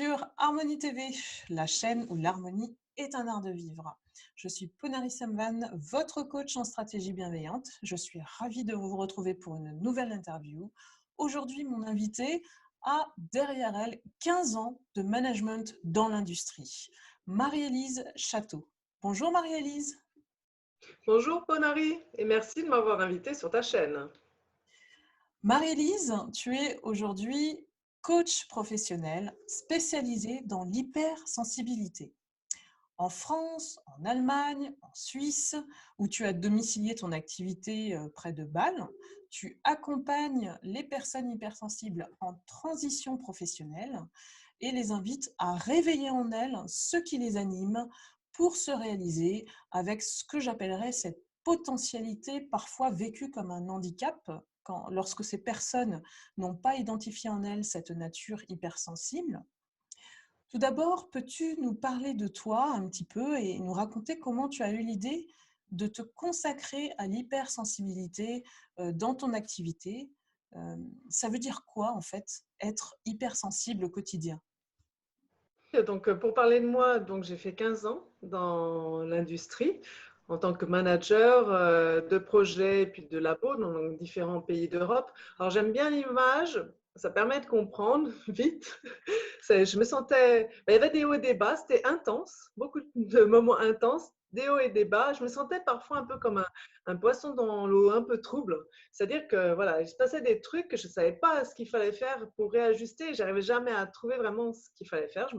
sur Harmonie TV, la chaîne où l'harmonie est un art de vivre. Je suis Ponari Samvan, votre coach en stratégie bienveillante. Je suis ravie de vous retrouver pour une nouvelle interview. Aujourd'hui, mon invité a derrière elle 15 ans de management dans l'industrie. Marie-Élise Château. Bonjour Marie-Élise. Bonjour Ponari et merci de m'avoir invité sur ta chaîne. Marie-Élise, tu es aujourd'hui coach professionnel spécialisé dans l'hypersensibilité. En France, en Allemagne, en Suisse, où tu as domicilié ton activité près de Bâle, tu accompagnes les personnes hypersensibles en transition professionnelle et les invites à réveiller en elles ce qui les anime pour se réaliser avec ce que j'appellerais cette potentialité parfois vécue comme un handicap lorsque ces personnes n'ont pas identifié en elles cette nature hypersensible. Tout d'abord, peux-tu nous parler de toi un petit peu et nous raconter comment tu as eu l'idée de te consacrer à l'hypersensibilité dans ton activité? Ça veut dire quoi en fait, être hypersensible au quotidien? Donc, pour parler de moi, donc j'ai fait 15 ans dans l'industrie en tant que manager de projets et puis de labo dans différents pays d'Europe. Alors, j'aime bien l'image, ça permet de comprendre vite. Je me sentais, il y avait des hauts et des bas, c'était intense, beaucoup de moments intenses, des hauts et des bas. Je me sentais parfois un peu comme un poisson dans l'eau, un peu trouble. C'est-à-dire que voilà, il se passait des trucs que je ne savais pas ce qu'il fallait faire pour réajuster. Je n'arrivais jamais à trouver vraiment ce qu'il fallait faire.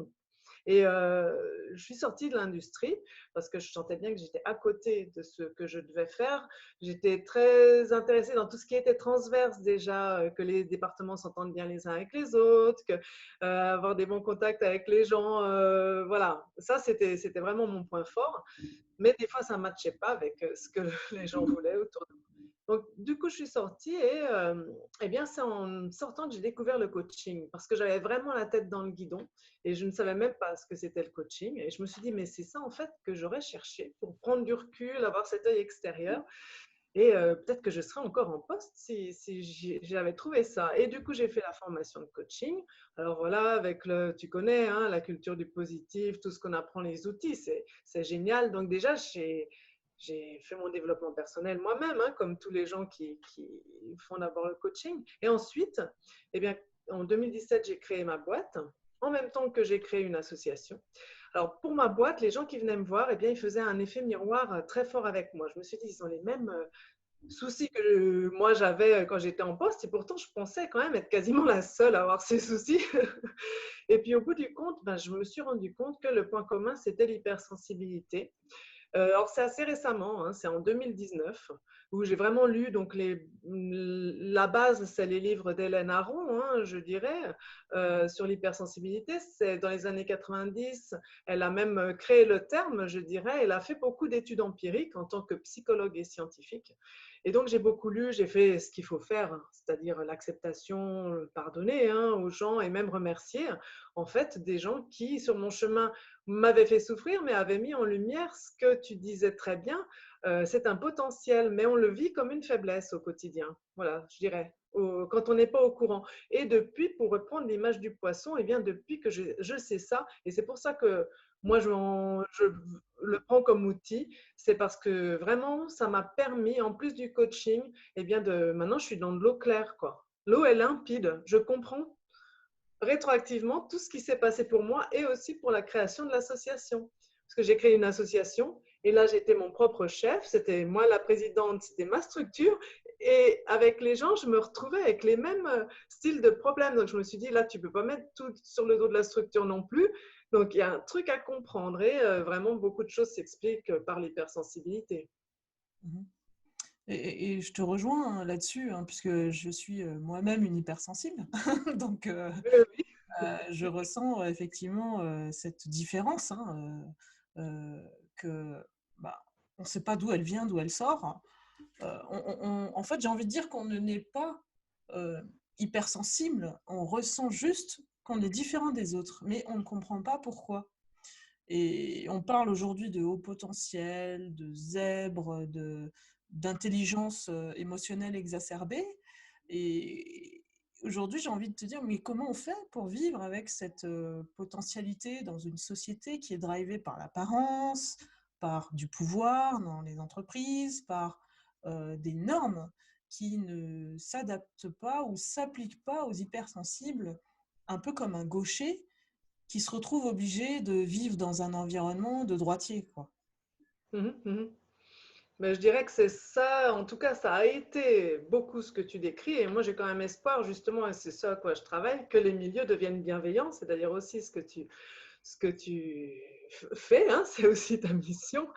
Et je suis sortie de l'industrie parce que je sentais bien que j'étais à côté de ce que je devais faire. J'étais très intéressée dans tout ce qui était transverse déjà, que les départements s'entendent bien les uns avec les autres, que avoir des bons contacts avec les gens. Voilà, ça c'était vraiment mon point fort. Mais des fois, ça ne matchait pas avec ce que les gens voulaient autour de moi. Donc, du coup, je suis sortie et eh bien, c'est en sortant que j'ai découvert le coaching parce que j'avais vraiment la tête dans le guidon et je ne savais même pas ce que c'était le coaching. Et je me suis dit, mais c'est ça en fait que j'aurais cherché pour prendre du recul, avoir cet œil extérieur. Et peut-être que je serais encore en poste si j'avais trouvé ça. Et du coup, j'ai fait la formation de coaching. Alors voilà, avec tu connais, hein, la culture du positif, tout ce qu'on apprend, les outils, c'est génial. Donc déjà, j'ai fait mon développement personnel moi-même, hein, comme tous les gens qui font d'abord le coaching. Et ensuite, eh bien, en 2017, j'ai créé ma boîte, en même temps que j'ai créé une association. Alors, pour ma boîte, les gens qui venaient me voir, eh bien, ils faisaient un effet miroir très fort avec moi. Je me suis dit, ils ont les mêmes soucis que moi j'avais quand j'étais en poste et pourtant je pensais quand même être quasiment la seule à avoir ces soucis. Et puis au bout du compte, ben, je me suis rendu compte que le point commun, c'était l'hypersensibilité. Alors c'est assez récemment, hein, c'est en 2019 où j'ai vraiment lu donc la base, c'est les livres d'Hélène Aron, hein, je dirais, sur l'hypersensibilité. C'est dans les années 90, elle a même créé le terme, je dirais. Elle a fait beaucoup d'études empiriques en tant que psychologue et scientifique. Et donc j'ai beaucoup lu, j'ai fait ce qu'il faut faire, c'est-à-dire l'acceptation, pardonner hein, aux gens et même remercier en fait des gens qui sur mon chemin m'avait fait souffrir, mais avait mis en lumière ce que tu disais très bien. C'est un potentiel, mais on le vit comme une faiblesse au quotidien. Voilà, je dirais, quand on n'est pas au courant. Et depuis, pour reprendre l'image du poisson, et bien depuis que je sais ça, et c'est pour ça que moi je le prends comme outil, c'est parce que vraiment, ça m'a permis, en plus du coaching, et bien maintenant je suis dans de l'eau claire, quoi. L'eau est limpide, je comprends rétroactivement tout ce qui s'est passé pour moi et aussi pour la création de l'association. Parce que j'ai créé une association et là, j'étais mon propre chef, c'était moi la présidente, c'était ma structure. Et avec les gens, je me retrouvais avec les mêmes styles de problèmes. Donc, je me suis dit, là, tu ne peux pas mettre tout sur le dos de la structure non plus. Donc, il y a un truc à comprendre et vraiment, beaucoup de choses s'expliquent par l'hypersensibilité. Mhm. Et je te rejoins hein, là-dessus, hein, puisque je suis moi-même une hypersensible. Donc, Oui, je ressens effectivement cette différence hein, que bah, on ne sait pas d'où elle vient, d'où elle sort. En fait, j'ai envie de dire qu'on ne n'est pas euh, hypersensible, on ressent juste qu'on est différent des autres, mais on ne comprend pas pourquoi. Et on parle aujourd'hui de haut potentiel, de zèbre, d'intelligence émotionnelle exacerbée. Et aujourd'hui, j'ai envie de te dire, mais comment on fait pour vivre avec cette potentialité dans une société qui est drivée par l'apparence, par du pouvoir dans les entreprises, par des normes qui ne s'adaptent pas ou s'appliquent pas aux hypersensibles, un peu comme un gaucher qui se retrouve obligé de vivre dans un environnement de droitier, quoi. Mhm, mhm. Mais je dirais que c'est ça, en tout cas, ça a été beaucoup ce que tu décris. Et moi, j'ai quand même espoir, justement, et c'est ça à quoi je travaille, que les milieux deviennent bienveillants. C'est d'ailleurs aussi ce que tu fais, hein, c'est aussi ta mission,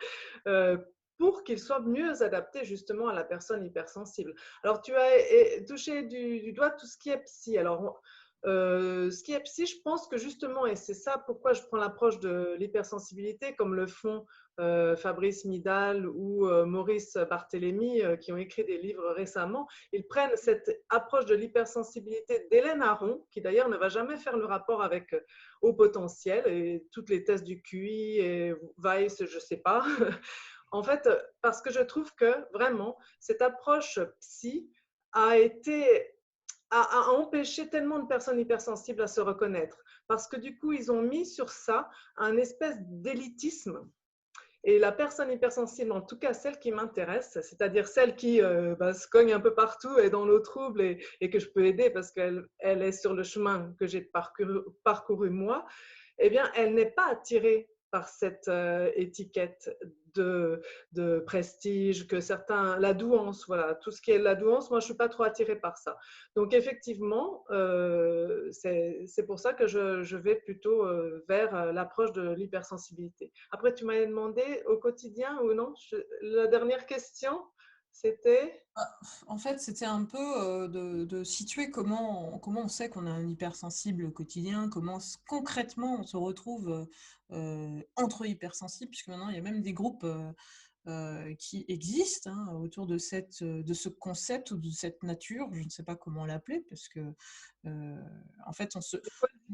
euh, pour qu'ils soient mieux adaptés justement à la personne hypersensible. Alors, tu as touché du doigt tout ce qui est psy. Alors, ce qui est psy, je pense que justement, et c'est ça pourquoi je prends l'approche de l'hypersensibilité, comme le font Fabrice Midal ou Maurice Barthélémy, qui ont écrit des livres récemment, ils prennent cette approche de l'hypersensibilité d'Hélène Aron, qui d'ailleurs ne va jamais faire le rapport avec haut potentiel et toutes les tests du QI et Weiss, je ne sais pas. En fait, parce que je trouve que vraiment, cette approche psy a été a empêché tellement de personnes hypersensibles à se reconnaître. Parce que du coup, ils ont mis sur ça un espèce d'élitisme. Et la personne hypersensible, en tout cas celle qui m'intéresse, c'est-à-dire celle qui se cogne un peu partout, est dans l'eau trouble et que je peux aider parce qu'elle est sur le chemin que j'ai parcouru moi, eh bien, elle n'est pas attirée par cette étiquette de, de prestige, que certains, la douance, voilà, tout ce qui est la douance, moi je ne suis pas trop attirée par ça. Donc effectivement, c'est pour ça que je vais plutôt vers l'approche de l'hypersensibilité. Après, tu m'avais demandé au quotidien ou non, la dernière question, c'était… En fait, c'était un peu de situer comment on sait qu'on a un hypersensible au quotidien, comment concrètement on se retrouve entre hypersensibles, puisque maintenant il y a même des groupes qui existent hein, autour de de ce concept ou de cette nature, je ne sais pas comment l'appeler, parce que en fait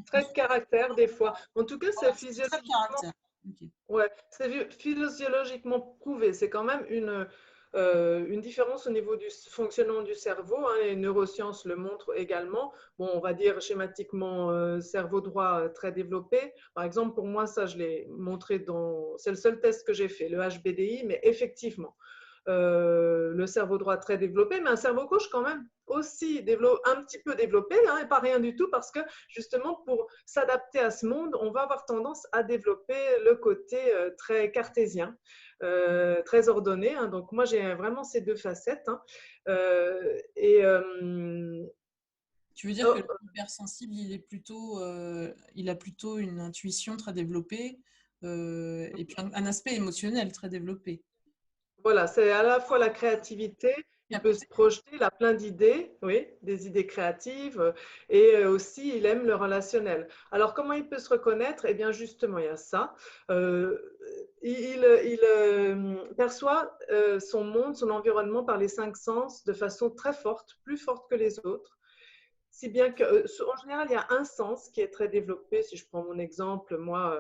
Trait de caractère des fois. En tout cas, c'est voilà, c'est des traits de physiologiquement… caractère. Ok. Ouais, c'est physiologiquement prouvé. C'est quand même une différence au niveau du fonctionnement du cerveau. Hein, les neurosciences le montrent également. Bon, on va dire schématiquement cerveau droit très développé. Par exemple, pour moi, ça, je l'ai montré dans… C'est le seul test que j'ai fait, le HBDI, mais effectivement, le cerveau droit très développé, mais un cerveau gauche quand même aussi un petit peu développé, hein, et pas rien du tout, parce que justement, pour s'adapter à ce monde, on va avoir tendance à développer le côté très cartésien, très ordonné. Hein. Donc, moi, j'ai vraiment ces deux facettes. Hein. Et Tu veux dire que oh, l'hypersensible, il a plutôt une intuition très développée et puis un aspect émotionnel très développé. voilà, c'est à la fois la créativité, il peut se Capté. projeter, il a plein d'idées, oui, des idées créatives, et aussi il aime le relationnel. Alors comment il peut se reconnaître? Eh bien justement, il y a ça. Euh, il perçoit son monde, son environnement par les cinq sens de façon très forte, plus forte que les autres. Si bien qu'en général, il y a un sens qui est très développé. Si je prends mon exemple, moi,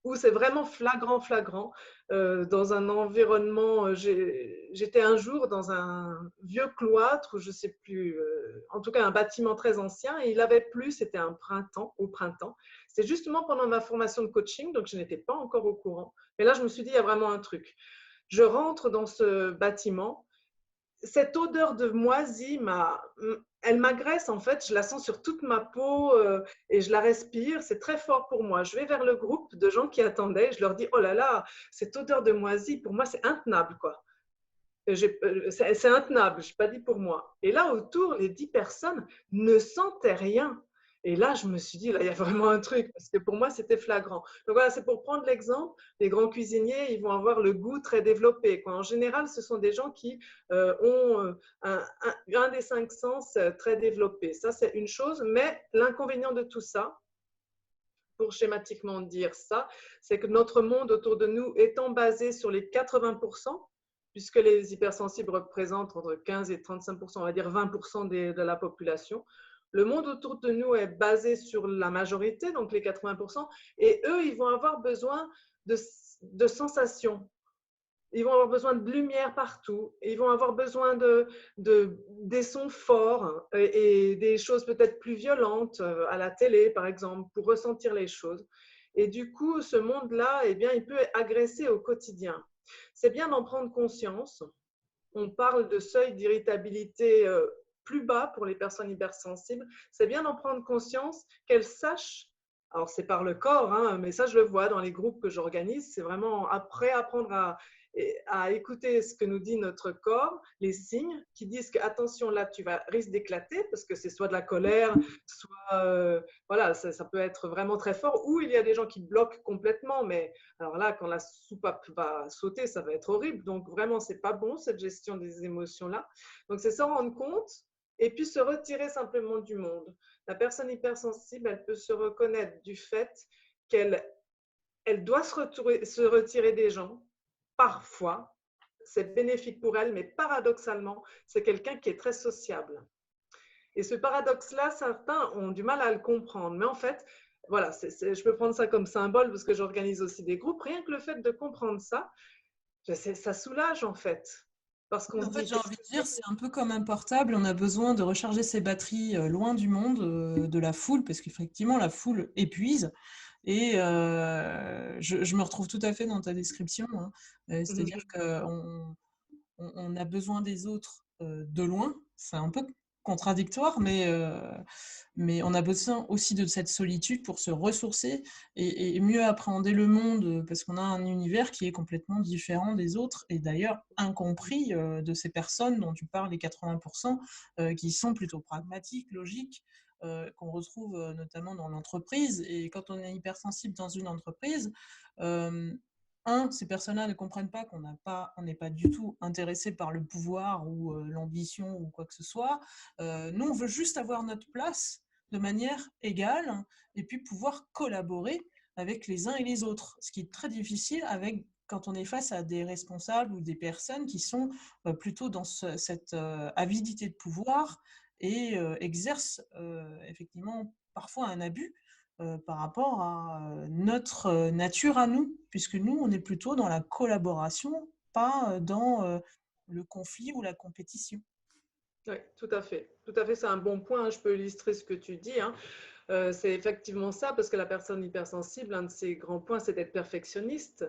où c'est vraiment flagrant, flagrant, dans un environnement, j'étais un jour dans un vieux cloître, ou je ne sais plus, en tout cas un bâtiment très ancien, et il avait plu, c'était un printemps, au printemps. C'était justement pendant ma formation de coaching, donc je n'étais pas encore au courant. Mais là, je me suis dit, il y a vraiment un truc. Je rentre dans ce bâtiment, cette odeur de moisi, elle m'agresse en fait, je la sens sur toute ma peau et je la respire, c'est très fort pour moi. Je vais vers le groupe de gens qui attendaient, je leur dis, oh là là, cette odeur de moisi, pour moi c'est intenable quoi. C'est intenable, je n'ai pas dit pour moi. Et là autour, les 10 personnes ne sentaient rien. Et là, je me suis dit, là, il y a vraiment un truc, parce que pour moi, c'était flagrant. Donc voilà, c'est pour prendre l'exemple, les grands cuisiniers, ils vont avoir le goût très développé. Quoi. En général, ce sont des gens qui ont un des cinq sens très développé. Ça, c'est une chose, mais l'inconvénient de tout ça, pour schématiquement dire ça, c'est que notre monde autour de nous étant basé sur les 80%, puisque les hypersensibles représentent entre 15 et 35%, on va dire 20% de la population, le monde autour de nous est basé sur la majorité, donc les 80%, et eux, ils vont avoir besoin de sensations. Ils vont avoir besoin de lumière partout. Ils vont avoir besoin des sons forts et des choses peut-être plus violentes à la télé, par exemple, pour ressentir les choses. Et du coup, ce monde-là, eh bien, il peut agresser au quotidien. C'est bien d'en prendre conscience. On parle de seuil d'irritabilité plus bas pour les personnes hypersensibles. C'est bien d'en prendre conscience, qu'elles sachent. Alors, c'est par le corps, hein, mais ça, je le vois dans les groupes que j'organise. C'est vraiment après apprendre à écouter ce que nous dit notre corps, les signes qui disent que, attention, là, tu vas risque d'éclater parce que c'est soit de la colère, soit, voilà, ça peut être vraiment très fort, ou il y a des gens qui bloquent complètement, mais alors là, quand la soupape va sauter, ça va être horrible. Donc, vraiment, c'est pas bon, cette gestion des émotions-là. Donc, c'est s'en rendre compte et puis se retirer simplement du monde. La personne hypersensible, elle peut se reconnaître du fait qu'elle doit se retirer des gens. Parfois, c'est bénéfique pour elle, mais paradoxalement, c'est quelqu'un qui est très sociable. Et ce paradoxe-là, certains ont du mal à le comprendre. Mais en fait, voilà, je peux prendre ça comme symbole parce que j'organise aussi des groupes. Rien que le fait de comprendre ça, ça soulage en fait. Parce qu'on En se fait, dit, j'ai qu'est-ce envie que de dire, c'est un peu comme un portable, on a besoin de recharger ses batteries loin du monde, de la foule, parce qu'effectivement, la foule épuise. Et je me retrouve tout à fait dans ta description, hein. C'est-à-dire qu'on a besoin des autres de loin. C'est un peu contradictoire, mais on a besoin aussi de cette solitude pour se ressourcer et mieux appréhender le monde parce qu'on a un univers qui est complètement différent des autres et d'ailleurs incompris de ces personnes dont tu parles, les 80%, qui sont plutôt pragmatiques, logiques, qu'on retrouve notamment dans l'entreprise. Et quand on est hypersensible dans une entreprise, euh, ces personnes-là ne comprennent pas on n'est pas du tout intéressé par le pouvoir ou l'ambition ou quoi que ce soit. Nous, on veut juste avoir notre place de manière égale et puis pouvoir collaborer avec les uns et les autres, ce qui est très difficile quand on est face à des responsables ou des personnes qui sont plutôt dans cette avidité de pouvoir et exercent effectivement parfois un abus par rapport à notre nature à nous, puisque nous, on est plutôt dans la collaboration, pas dans le conflit ou la compétition. oui, tout à fait. Tout à fait, c'est un bon point, hein. Je peux illustrer ce que tu dis, hein. C'est effectivement ça, parce que la personne hypersensible, un de ses grands points, c'est d'être perfectionniste,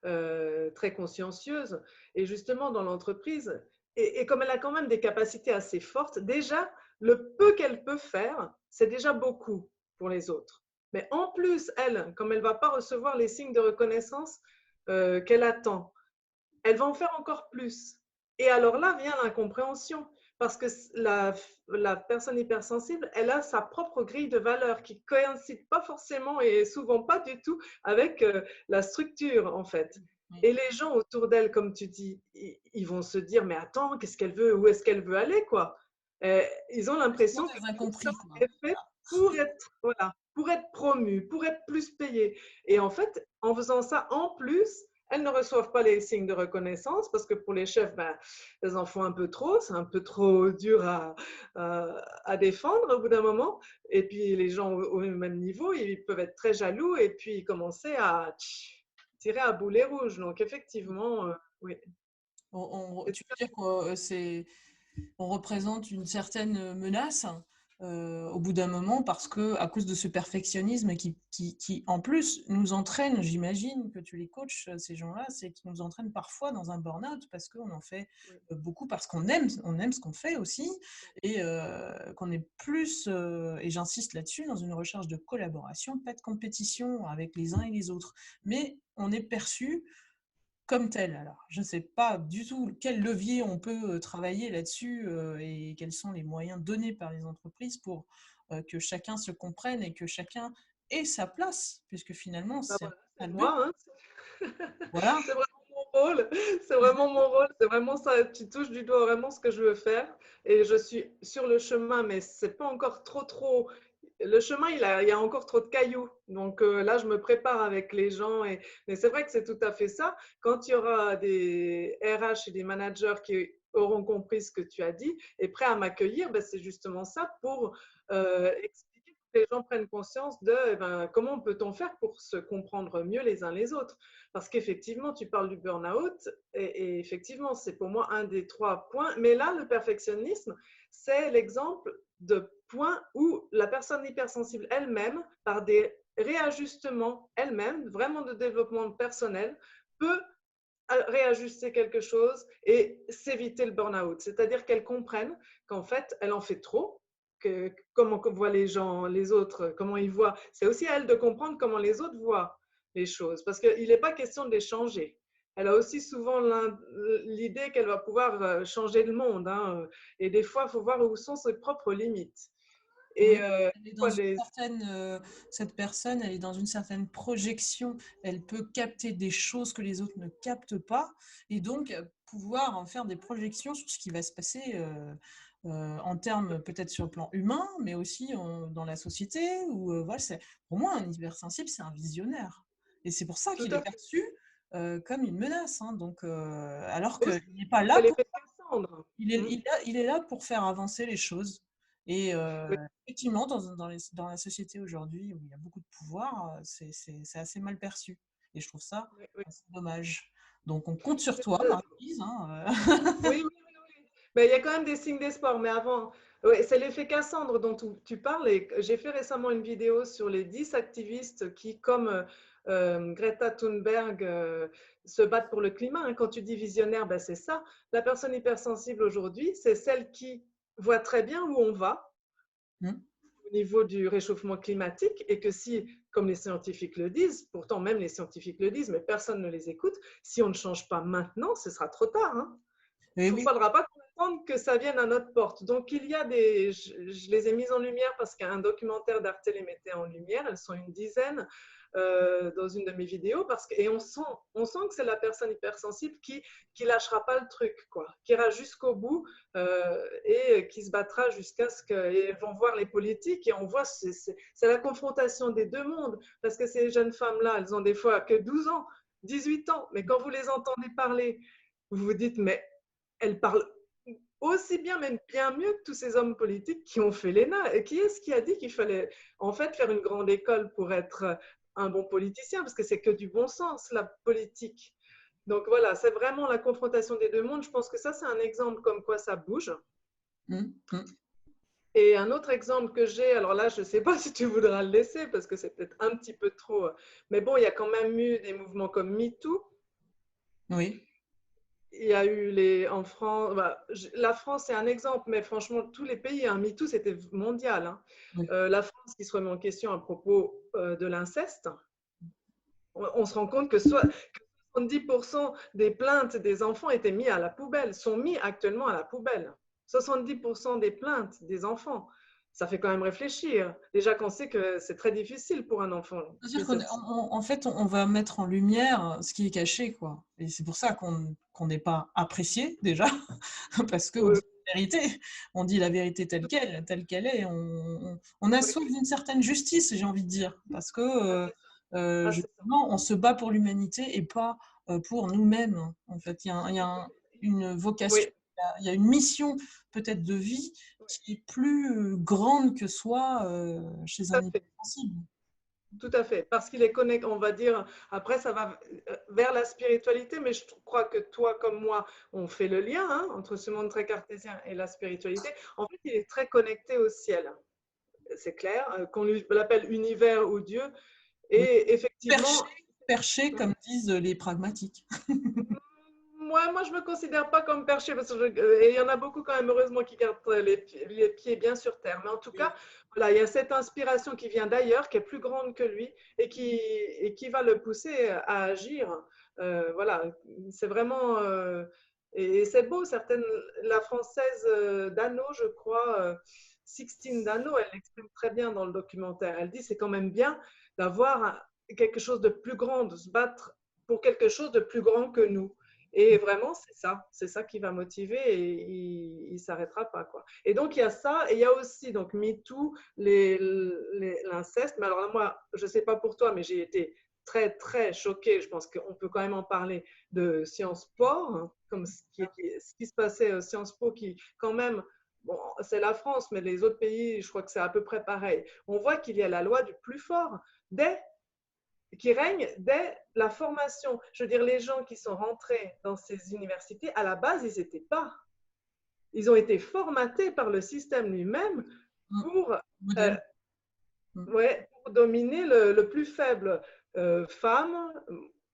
très consciencieuse. Et justement, dans l'entreprise, et comme elle a quand même des capacités assez fortes, déjà, le peu qu'elle peut faire, c'est déjà beaucoup pour les autres. Mais en plus, elle, comme elle ne va pas recevoir les signes de reconnaissance qu'elle attend, elle va en faire encore plus. Et alors là vient l'incompréhension, parce que la personne hypersensible, elle a sa propre grille de valeurs qui ne coïncide pas forcément et souvent pas du tout avec la structure en fait. Oui. Et les gens autour d'elle, comme tu dis, ils vont se dire, mais attends, qu'est-ce qu'elle veut, où est-ce qu'elle veut aller, quoi. Ils ont Ce sont l'impression que des tout ça incompris, quoi. est fait pour être, voilà, pour être promu, pour être plus payé. Et en fait, en faisant ça en plus, elles ne reçoivent pas les signes de reconnaissance parce que pour les chefs, ben, elles en font un peu trop, c'est un peu trop dur à défendre au bout d'un moment. Et puis les gens au même niveau, ils peuvent être très jaloux et puis commencer à tirer à boulet rouge. Donc effectivement, oui. Tu veux dire qu'on représente une certaine menace au bout d'un moment parce que à cause de ce perfectionnisme qui en plus nous entraîne, j'imagine que tu les coaches ces gens-là, c'est qui nous entraîne parfois dans un burn-out parce qu'on en fait beaucoup parce on aime ce qu'on fait aussi et qu'on est plus et j'insiste là-dessus dans une recherche de collaboration, pas de compétition avec les uns et les autres, mais on est perçu comme tel. Alors, je ne sais pas du tout quel levier on peut travailler là-dessus et quels sont les moyens donnés par les entreprises pour que chacun se comprenne et que chacun ait sa place, puisque finalement, Ben c'est voilà, ça c'est le but. moi, hein. Voilà. C'est vraiment mon rôle. C'est vraiment mon rôle. C'est vraiment ça. Tu touches du doigt vraiment ce que je veux faire. Et je suis sur le chemin, mais c'est pas encore trop. Le chemin, il y a encore trop de cailloux. Donc là, je me prépare avec les gens. Mais c'est vrai que c'est tout à fait ça. Quand il y aura des RH et des managers qui auront compris ce que tu as dit et prêts à m'accueillir, ben, c'est justement ça pour expliquer. les gens prennent conscience de comment peut-on faire pour se comprendre mieux les uns les autres. Parce qu'effectivement, tu parles du burn-out et effectivement, c'est pour moi un des 3 points. Mais là, le perfectionnisme, c'est l'exemple de points où la personne hypersensible elle-même, par des réajustements elle-même, vraiment de développement personnel, peut réajuster quelque chose et s'éviter le burn-out. C'est-à-dire qu'elle comprenne qu'en fait, elle en fait trop, que comment voient les gens, les autres, comment ils voient. C'est aussi à elle de comprendre comment les autres voient les choses, parce qu'il n'est pas question de les changer. Elle a aussi souvent l'idée qu'elle va pouvoir changer le monde, hein, et des fois, il faut voir où sont ses propres limites. Oui, Et elle est dans une certaine, cette personne, elle est dans une certaine projection. Elle peut capter des choses que les autres ne captent pas et donc pouvoir en faire des projections sur ce qui va se passer en termes peut-être sur le plan humain, mais aussi dans la société. Voilà, pour moi, un hypersensible, c'est un visionnaire. Et c'est pour ça tout qu'il est à fait. perçu comme une menace. Hein. Donc, alors Aussi, qu'il n'est pas là c'est pour l'effet ça. Cassandre. Il est là pour faire avancer les choses. Et Oui, effectivement, dans la société aujourd'hui où il y a beaucoup de pouvoir, c'est assez mal perçu. Et je trouve ça oui, oui. assez dommage. Donc, on compte sur toi, Euh, Marie-Lise. Hein. Oui, oui, oui, oui. Mais il y a quand même des signes d'espoir. Mais avant, ouais, c'est l'effet Cassandre dont tu parles. Et j'ai fait récemment une vidéo sur les 10 activistes qui, comme Greta Thunberg, se battent pour le climat. Hein. Quand tu dis visionnaire, ben c'est ça. La personne hypersensible aujourd'hui, c'est celle qui voit très bien où on va Hmm. au niveau du réchauffement climatique et que si, comme les scientifiques le disent, pourtant même les scientifiques le disent, mais personne ne les écoute, si on ne change pas maintenant, ce sera trop tard. Hein. Et Il ne oui, faudra pas attendre que ça vienne à notre porte. Donc, il y a des. Je les ai mises en lumière parce qu'un documentaire d'Arte les mettait en lumière. Elles sont une dizaine dans une de mes vidéos. Et on sent que c'est la personne hypersensible qui lâchera pas le truc, quoi, qui ira jusqu'au bout et qui se battra jusqu'à ce qu'ils vont voir les politiques. Et on voit, c'est la confrontation des deux mondes. Parce que ces jeunes femmes-là, elles ont des fois que 12 ans, 18 ans. Mais quand vous les entendez parler, vous vous dites, mais elle parle aussi bien, même bien mieux que tous ces hommes politiques qui ont fait l'ENA. Et qui est-ce qui a dit qu'il fallait en fait faire une grande école pour être un bon politicien? Parce que c'est que du bon sens, la politique. Donc voilà, c'est vraiment la confrontation des deux mondes. Je pense que ça, c'est un exemple comme quoi ça bouge. hmm, hmm. Et un autre exemple que j'ai, alors là, je ne sais pas si tu voudras le laisser parce que c'est peut-être un petit peu trop, mais bon, il y a quand même eu des mouvements comme MeToo. Oui. Il y a eu en France, la France c'est un exemple, mais franchement, tous les pays, hein, MeToo c'était mondial. Hein. Oui. La France qui se remet en question à propos de l'inceste, on se rend compte que 70% des plaintes des enfants étaient mis à la poubelle, sont mis actuellement à la poubelle. 70% des plaintes des enfants. Ça fait quand même réfléchir. Déjà qu'on sait que c'est très difficile pour un enfant. C'est-à-dire qu'en fait, on va mettre en lumière ce qui est caché, quoi. Et c'est pour ça qu'on n'est pas apprécié, déjà, parce qu'on Oui, dit la vérité. On dit la vérité telle qu'elle est. On a oui. soif d'une certaine justice, j'ai envie de dire, parce que Ah, c'est ça. Ah, c'est ça. justement, on se bat pour l'humanité et pas pour nous-mêmes. En fait, il y a une vocation, Oui, il y a une mission peut-être de vie oui, qui est plus grande que soi chez tout un à fait. hypersensible. Tout à fait, parce qu'il est connecté, on va dire, après ça va vers la spiritualité, mais je crois que toi comme moi, on fait le lien hein, entre ce monde très cartésien et la spiritualité. En fait, il est très connecté au ciel, c'est clair, qu'on l'appelle univers ou Dieu, Oui. et Perché, effectivement, perché, comme disent les pragmatiques. moi, je ne me considère pas comme perché, parce que et il y en a beaucoup quand même, heureusement, qui gardent les pieds bien sur terre. Mais en tout cas, Oui. voilà, il y a cette inspiration qui vient d'ailleurs, qui est plus grande que lui, et qui va le pousser à agir. Voilà, c'est vraiment... et c'est beau, la française Dano, je crois, Sixtine Dano, elle l'exprime très bien dans le documentaire. Elle dit c'est quand même bien d'avoir quelque chose de plus grand, de se battre pour quelque chose de plus grand que nous. Et vraiment, c'est ça qui va motiver et il ne s'arrêtera pas. Quoi. Et donc, il y a ça, et il y a aussi donc MeToo, l'inceste. Mais alors là, moi, je ne sais pas pour toi, mais j'ai été très, très choquée. Je pense qu'on peut quand même en parler de Sciences Po, hein, comme ce qui se passait à Sciences Po, qui quand même bon, c'est la France, mais les autres pays, je crois que c'est à peu près pareil. On voit qu'il y a la loi du plus fort qui règne dès la formation. Je veux dire, les gens qui sont rentrés dans ces universités, à la base, ils n'étaient pas. Ils ont été formatés par le système lui-même pour, Modèle. ouais, pour dominer le plus faible, femmes,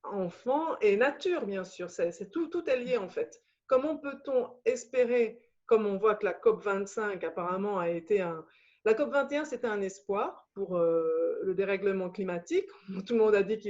enfants et nature, bien sûr. Tout est lié en fait. Comment peut-on espérer, comme on voit que la COP 25 apparemment a été un... La COP 21, c'était un espoir pour le dérèglement climatique. Tout le monde a dit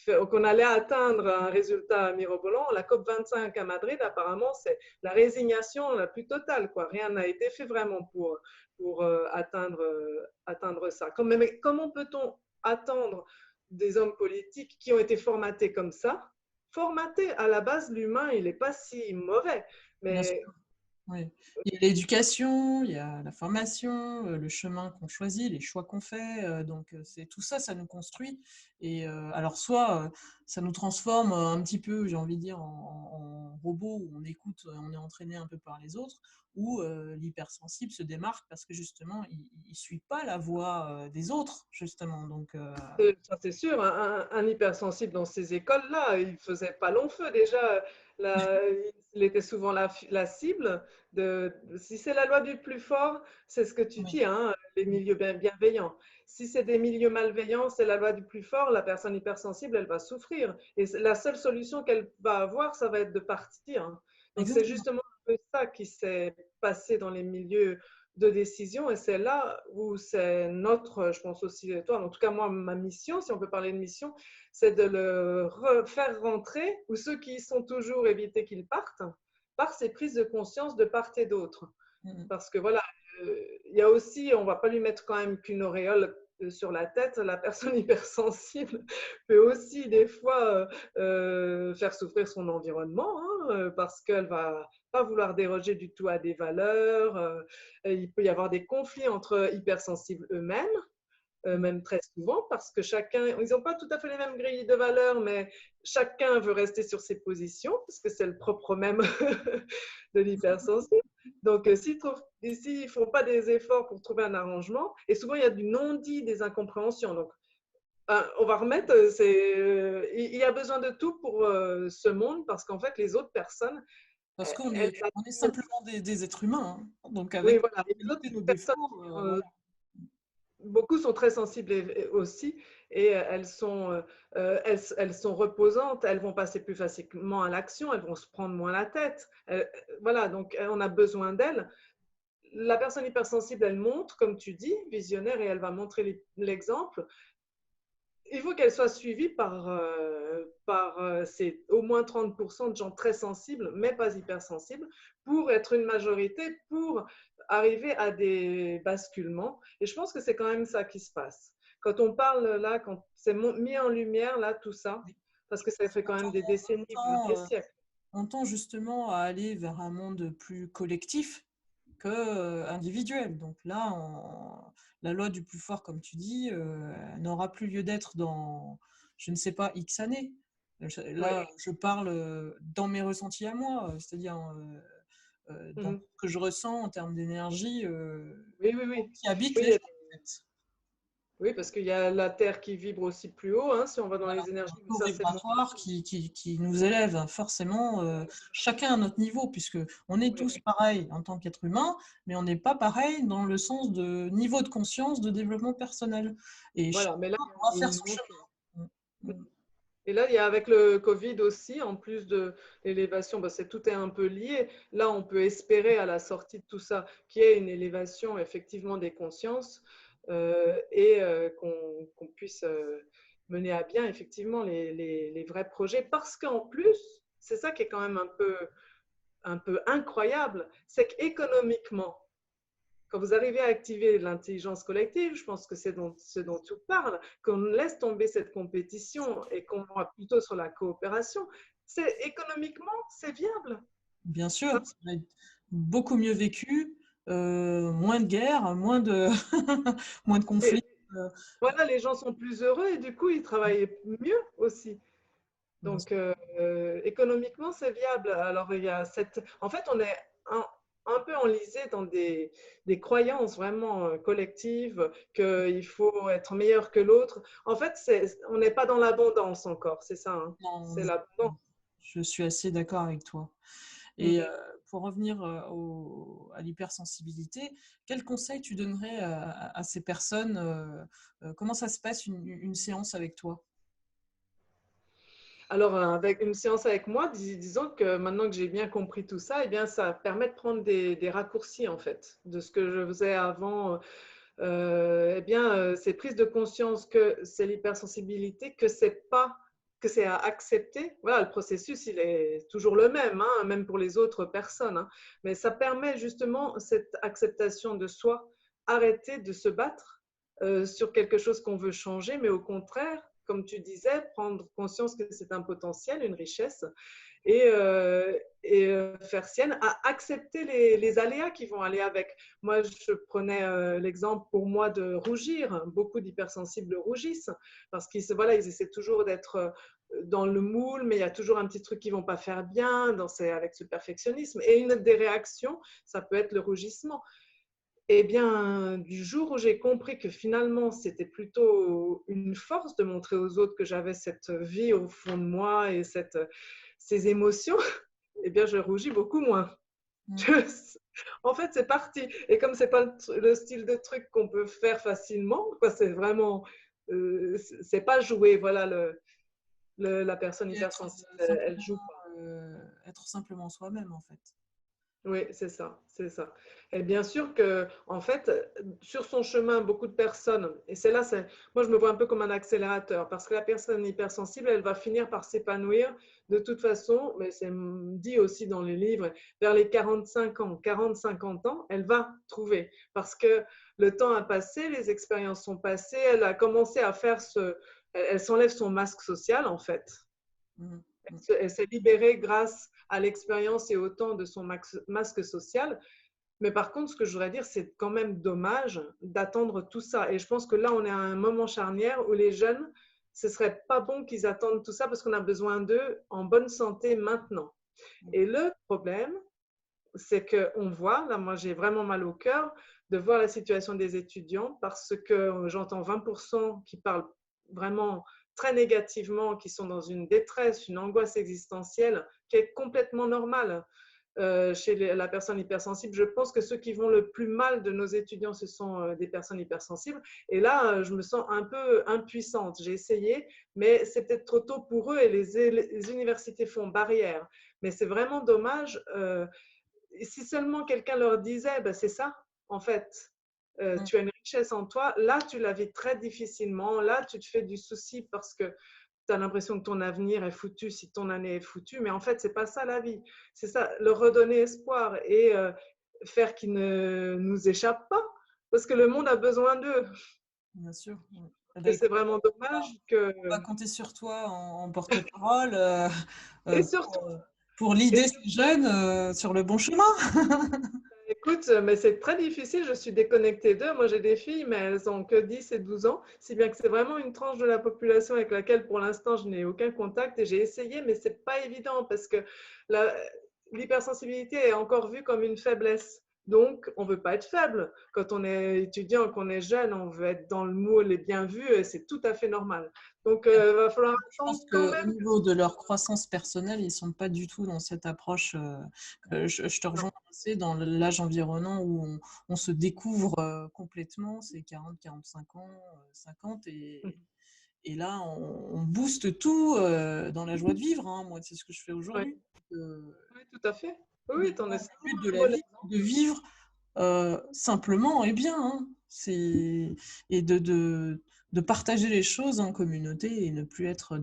qu'on allait atteindre un résultat mirobolant. La COP 25 à Madrid, apparemment, c'est la résignation la plus totale, quoi. Rien n'a été fait vraiment pour atteindre ça. Comment peut-on attendre des hommes politiques qui ont été formatés comme ça? Formatés, à la base, l'humain, il n'est pas si mauvais. Bien sûr. Mais Oui. Il y a l'éducation, il y a la formation, le chemin qu'on choisit, les choix qu'on fait. Donc, c'est tout ça, ça nous construit. Et alors, soit ça nous transforme un petit peu, j'ai envie de dire, en robot où on écoute, on est entraîné un peu par les autres, ou l'hypersensible se démarque parce que justement, il ne suit pas la voie des autres, justement. Donc, ça, c'est sûr, un hypersensible dans ces écoles-là, il ne faisait pas long feu. Déjà, là, il était souvent la cible. Si c'est la loi du plus fort, c'est ce que tu oui, dis, hein, les milieux bienveillants. Si c'est des milieux malveillants, c'est la loi du plus fort, la personne hypersensible, elle va souffrir. Et la seule solution qu'elle va avoir, ça va être de partir, hein. Donc, c'est exactement. justement un peu ça qui s'est passé dans les milieux de décision et c'est là où c'est notre, je pense aussi toi, en tout cas moi, ma mission, si on peut parler de mission, c'est de le faire rentrer ou ceux qui y sont toujours éviter qu'ils partent par ces prises de conscience de part et d'autre. Parce que voilà, il y a aussi, on ne va pas lui mettre quand même qu'une auréole sur la tête, la personne hypersensible peut aussi des fois faire souffrir son environnement hein, parce qu'elle va pas vouloir déroger du tout à des valeurs. Il peut y avoir des conflits entre hypersensibles eux-mêmes, même très souvent, parce que chacun, ils n'ont pas tout à fait les mêmes grilles de valeurs, mais chacun veut rester sur ses positions, parce que c'est le propre même de l'hypersensible. Donc, s'ils ne font pas des efforts pour trouver un arrangement, et souvent il y a du non-dit, des incompréhensions. Donc, on va remettre, il y a besoin de tout pour ce monde, parce qu'en fait, les autres personnes, Parce elles, on est simplement des êtres humains. Hein. Donc, oui, avec voilà, nos les autres qualités, nos personnes défauts, voilà. beaucoup sont très sensibles aussi et elles sont reposantes, elles vont passer plus facilement à l'action, elles vont se prendre moins la tête. Voilà, donc on a besoin d'elles. La personne hypersensible, elle montre, comme tu dis, visionnaire et elle va montrer l'exemple. Il faut qu'elle soit suivie par c'est au moins 30% de gens très sensibles, mais pas hypersensibles, pour être une majorité, pour arriver à des basculements. Et je pense que c'est quand même ça qui se passe. Quand on parle là, quand c'est mis en lumière, là, tout ça, parce que ça fait quand même des décennies, voire des siècles. On tend justement à aller vers un monde plus collectif que individuel. Donc là, la loi du plus fort, comme tu dis, n'aura plus lieu d'être dans, je ne sais pas, X années. Là, Ouais. je parle dans mes ressentis à moi, c'est-à-dire dans Mhm. ce que je ressens en termes d'énergie Oui, oui, oui. qui habite les Oui, gens, en fait. oui, parce qu'il y a la Terre qui vibre aussi plus haut, hein, si on va dans Voilà, les un énergies, mais taux ça, c'est mon... vibratoire qui nous élève forcément, chacun à notre niveau, puisque on est tous Oui. pareils en tant qu'être humain, mais on n'est pas pareil dans le sens de niveau de conscience, de développement personnel. Et Voilà, chacun mais là, doit il y a faire une son montée. chemin. Mm, mm. Et là, il y a avec le Covid aussi, en plus de l'élévation, tout est un peu lié. Là, on peut espérer à la sortie de tout ça qu'il y ait une élévation effectivement des consciences et qu'on puisse mener à bien effectivement les vrais projets. Parce qu'en plus, c'est ça qui est quand même un peu incroyable, c'est qu'économiquement, quand vous arrivez à activer l'intelligence collective, je pense que c'est ce dont tu parles, qu'on laisse tomber cette compétition et qu'on va plutôt sur la coopération, c'est économiquement, c'est viable. Bien sûr, ça va être beaucoup mieux vécu, moins de guerres, moins de, moins de conflits. Et euh, voilà, les gens sont plus heureux et du coup, ils travaillent mieux aussi. bien Donc, sûr. économiquement, c'est viable. Alors, il y a cette... En fait, on est un peu enlisés dans des croyances vraiment collectives, qu'il faut être meilleur que l'autre. En fait, on n'est pas dans l'abondance encore, c'est ça, hein. Non, C'est l'abondance. je suis assez d'accord avec toi. Et Mm. pour revenir à l'hypersensibilité, quel conseil tu donnerais à ces personnes comment ça se passe une séance avec toi? Alors, avec une séance avec moi, disons que maintenant que j'ai bien compris tout ça, eh bien, ça permet de prendre des raccourcis, en fait, de ce que je faisais avant. Eh bien, c'est prise de conscience que c'est l'hypersensibilité, que c'est à accepter. Voilà, le processus, il est toujours le même, hein, même pour les autres personnes, hein. Mais ça permet justement cette acceptation de soi, arrêter de se battre sur quelque chose qu'on veut changer, mais au contraire, comme tu disais, prendre conscience que c'est un potentiel, une richesse, et faire sienne à accepter les aléas qui vont aller avec. Moi, je prenais l'exemple pour moi de rougir. Beaucoup d'hypersensibles rougissent parce qu'ils voilà, ils essaient toujours d'être dans le moule, mais il y a toujours un petit truc qu'ils ne vont pas faire bien avec ce perfectionnisme. Et une des réactions, ça peut être le rougissement. Eh bien, du jour où j'ai compris que finalement, c'était plutôt une force de montrer aux autres que j'avais cette vie au fond de moi et ces émotions, eh bien, je rougis beaucoup moins. Mmh. En fait, c'est parti. Et comme c'est pas le style de truc qu'on peut faire facilement, quoi, c'est vraiment, c'est pas jouer. Voilà, la personne Et être hypersensible, elle joue simplement, pas. être simplement soi-même, en fait. Oui, c'est ça, c'est ça. Et bien sûr que, en fait, sur son chemin, beaucoup de personnes, et moi je me vois un peu comme un accélérateur, parce que la personne hypersensible, elle va finir par s'épanouir de toute façon, mais c'est dit aussi dans les livres, vers les 45 ans, 40-50 ans, elle va trouver, parce que le temps a passé, les expériences sont passées, elle a commencé à elle s'enlève son masque social, en fait. Mmh. Mmh. Elle s'est libérée grâce à l'expérience et au temps de son masque social. Mais par contre, ce que je voudrais dire, c'est quand même dommage d'attendre tout ça. Et je pense que là, on est à un moment charnière où les jeunes, ce serait pas bon qu'ils attendent tout ça parce qu'on a besoin d'eux en bonne santé maintenant. Et le problème, c'est qu'on voit, là, moi, j'ai vraiment mal au cœur de voir la situation des étudiants parce que j'entends 20% qui parlent vraiment très négativement, qui sont dans une détresse, une angoisse existentielle qui est complètement normale chez la personne hypersensible. Je pense que ceux qui vont le plus mal de nos étudiants, ce sont des personnes hypersensibles. Et là, je me sens un peu impuissante. J'ai essayé, mais c'est peut-être trop tôt pour eux et les universités font barrière. Mais c'est vraiment dommage. Si seulement quelqu'un leur disait, ben, c'est ça, en fait, Mmh. tu as une richesse en toi, là, tu la vis très difficilement, là, tu te fais du souci parce que tu as l'impression que ton avenir est foutu si ton année est foutue, mais en fait, c'est pas ça la vie. C'est ça, leur redonner espoir et faire qu'ils ne nous échappent pas, parce que le monde a besoin d'eux. Bien sûr, oui. Eh ben, Et c'est écoute, vraiment dommage que… on va compter sur toi en porte-parole, Et surtout, pour et leader ces jeunes, sur le bon chemin. écoute, mais c'est très difficile, je suis déconnectée d'eux. Moi, j'ai des filles, mais elles ont que 10 et 12 ans, si bien que c'est vraiment une tranche de la population avec laquelle, pour l'instant, je n'ai aucun contact et j'ai essayé, mais c'est pas évident parce que la- l'hypersensibilité est encore vue comme une faiblesse. Donc, on veut pas être faible. Quand on est étudiant, qu'on est jeune, on veut être dans le moule et bien vu et c'est tout à fait normal. Donc, il va falloir Je attendre pense quand qu'au même. niveau de leur croissance personnelle, ils ne sont pas du tout dans cette approche. Je te rejoins assez dans l'âge environnant où on se découvre complètement, c'est 40, 45 ans, 50, et là, on booste tout dans la joie de vivre, hein. Moi, c'est ce que je fais Oui, aujourd'hui. Euh, tout à fait. Oui, oui, t'en es Finalement, le but de un la bon vie, c'est de vivre simplement et bien, hein. Et de partager les choses en communauté et ne plus être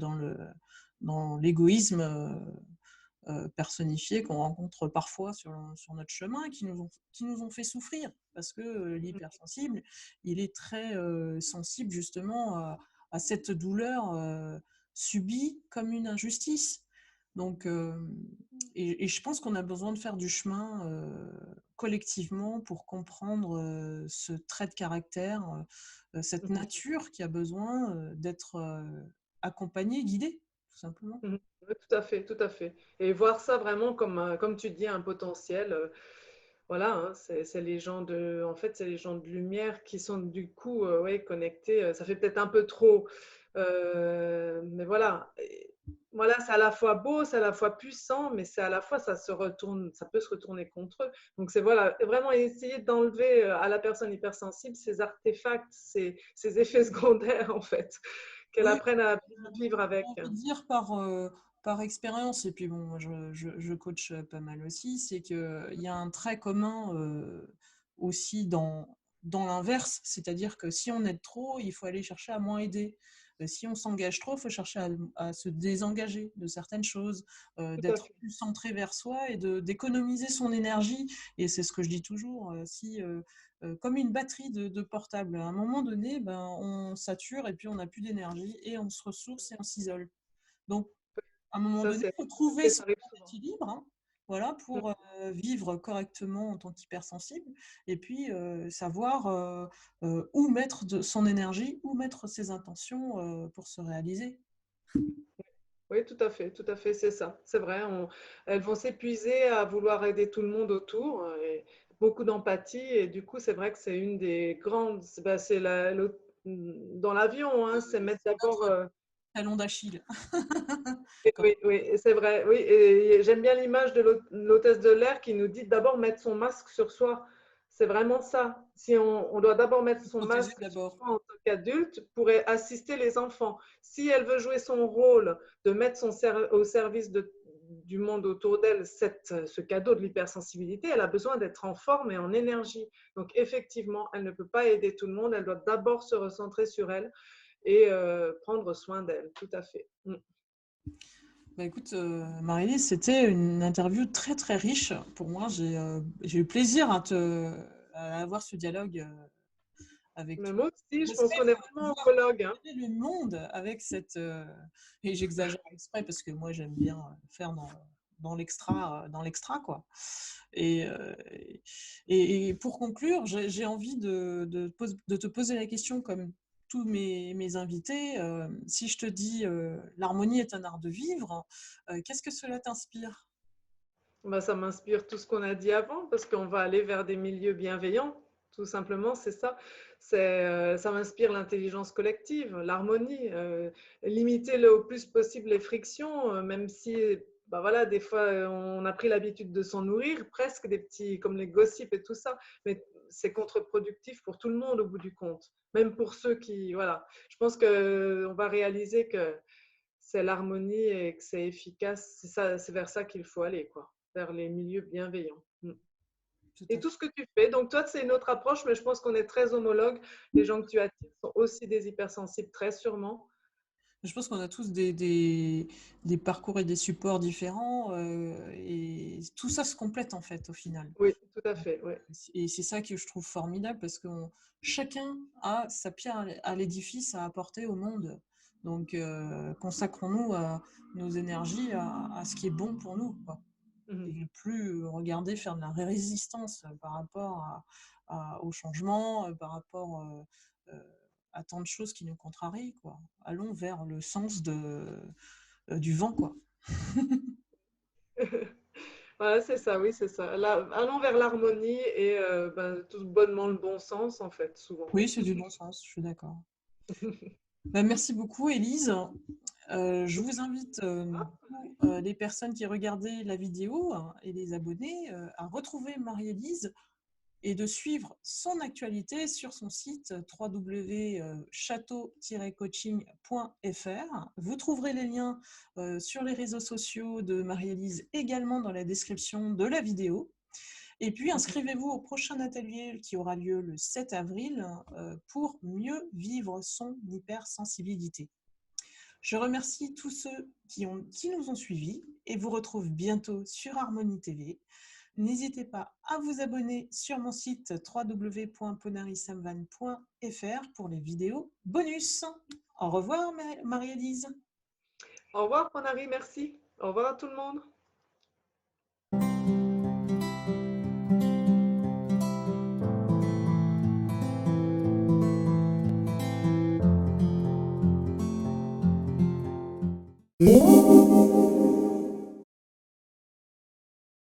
dans l'égoïsme personnifié qu'on rencontre parfois sur notre chemin et qui nous ont fait souffrir. Parce que l'hypersensible, il est très sensible justement à cette douleur subie comme une injustice. Donc, et je pense qu'on a besoin de faire du chemin collectivement pour comprendre ce trait de caractère, cette exemple. nature qui a besoin d'être accompagnée, guidée, tout simplement. Mhm. Oui, tout à fait, tout à fait. Et voir ça vraiment comme, comme tu dis, un potentiel. Voilà, hein, c'est les gens de, en fait, c'est les gens de lumière qui sont du coup, ouais, connectés. Ça fait peut-être un peu trop, mais voilà. Voilà, c'est à la fois beau, c'est à la fois puissant, mais c'est à la fois ça se retourne, ça peut se retourner contre eux. Donc c'est voilà, vraiment essayer d'enlever à la personne hypersensible ces artefacts, ces effets secondaires en fait, qu'elle Oui, apprenne à vivre j'ai avec. envie de dire par expérience, et puis bon, moi, je coach pas mal aussi, c'est qu'il y a un trait commun aussi dans l'inverse, c'est-à-dire que si on aide trop, il faut aller chercher à moins aider. Si on s'engage trop, il faut chercher à se désengager de certaines choses, Tout à d'être fait. plus centré vers soi et d'économiser son énergie. Et c'est ce que je dis toujours, si comme une batterie de portable. À un moment donné, ben, on sature et puis on n'a plus d'énergie et on se ressource et on s'isole. Donc, à un moment Ça, donné, c'est, il faut trouver et ce ça arrive point souvent. d'équilibre, hein, voilà, pour vivre correctement en tant qu'hypersensible et puis savoir où mettre son énergie, où mettre ses intentions pour se réaliser. Oui, tout à fait, c'est ça. C'est vrai, elles vont s'épuiser à vouloir aider tout le monde autour, et beaucoup d'empathie. Et du coup, c'est vrai que c'est une des grandes, c'est dans l'avion, hein, c'est mettre d'abord. Talon d'Achille. Comme- Oui, oui, et c'est vrai, oui. Et j'aime bien l'image de l'hôtesse de l'air qui nous dit d'abord mettre son masque sur soi. C'est vraiment ça. Si on doit d'abord mettre Se son protéger masque sur d'abord. soi en tant qu'adulte pour assister les enfants. Si elle veut jouer son rôle de mettre au service du monde autour d'elle ce cadeau de l'hypersensibilité, elle a besoin d'être en forme et en énergie. Donc effectivement, elle ne peut pas aider tout le monde. Elle doit d'abord se recentrer sur elle et prendre soin d'elle. Tout à fait. Mm. Bah, écoute, Marie-Lise, c'était une interview très très riche. Pour moi, j'ai eu plaisir à avoir ce dialogue avec Mais toi. moi aussi, je pense J'espère qu'on est qu'on va vraiment pouvoir homologues, hein. changer le monde avec cette. Et j'exagère exprès parce que moi, j'aime bien faire dans l'extra, quoi. Et, euh, et pour conclure, j'ai envie de te poser la question comme tous mes invités. Si je te dis l'harmonie est un art de vivre, qu'est-ce que cela t'inspire? Bah, ça m'inspire tout ce qu'on a dit avant, parce qu'on va aller vers des milieux bienveillants, tout simplement, c'est ça. Ça m'inspire l'intelligence collective, l'harmonie, limiter au plus possible les frictions, même si, bah voilà, des fois, on a pris l'habitude de s'en nourrir, presque des petits, comme les gossips et tout ça, mais c'est contre-productif pour tout le monde au bout du compte, même pour ceux qui, voilà. Je pense qu'on va réaliser que c'est l'harmonie et que c'est efficace. C'est ça, c'est vers ça qu'il faut aller, quoi, vers les milieux bienveillants. Mm. Tout Et à tout fait. ce que tu fais. Donc toi, c'est une autre approche, mais je pense qu'on est très homologues. Les gens que tu attires sont aussi des hypersensibles, très sûrement. Je pense qu'on a tous des parcours et des supports différents et tout ça se complète en fait au final. Oui, tout à fait. Oui. Et c'est ça que je trouve formidable parce que chacun a sa pierre à l'édifice à apporter au monde. Donc consacrons-nous à nos énergies à ce qui est bon pour nous, quoi. Mhm. Et plus regarder faire de la résistance par rapport au changement, par rapport euh, à tant de choses qui nous contrarient, quoi. Allons vers le sens du vent, quoi. Voilà, c'est ça, oui, c'est ça. Là, allons vers l'harmonie et ben, tout bonnement le bon sens, en fait, souvent. Oui, c'est du bon sens, je suis d'accord. Bah, merci beaucoup, Élise. Je vous invite, les personnes qui regardaient la vidéo hein, et les abonnés, à retrouver Marie-Élise et de suivre son actualité sur son site www.chateau-coaching.fr. Vous trouverez les liens sur les réseaux sociaux de Marie-Élise également dans la description de la vidéo. Et puis, inscrivez-vous au prochain atelier qui aura lieu le 7 avril pour mieux vivre son hypersensibilité. Je remercie tous ceux qui nous ont suivis et vous retrouve bientôt sur Harmonie TV. N'hésitez pas à vous abonner sur mon site www.ponarisamvan.fr pour les vidéos bonus. Au revoir Marie-Élise. Au revoir, Ponari, merci. Au revoir à tout le monde. Mmh.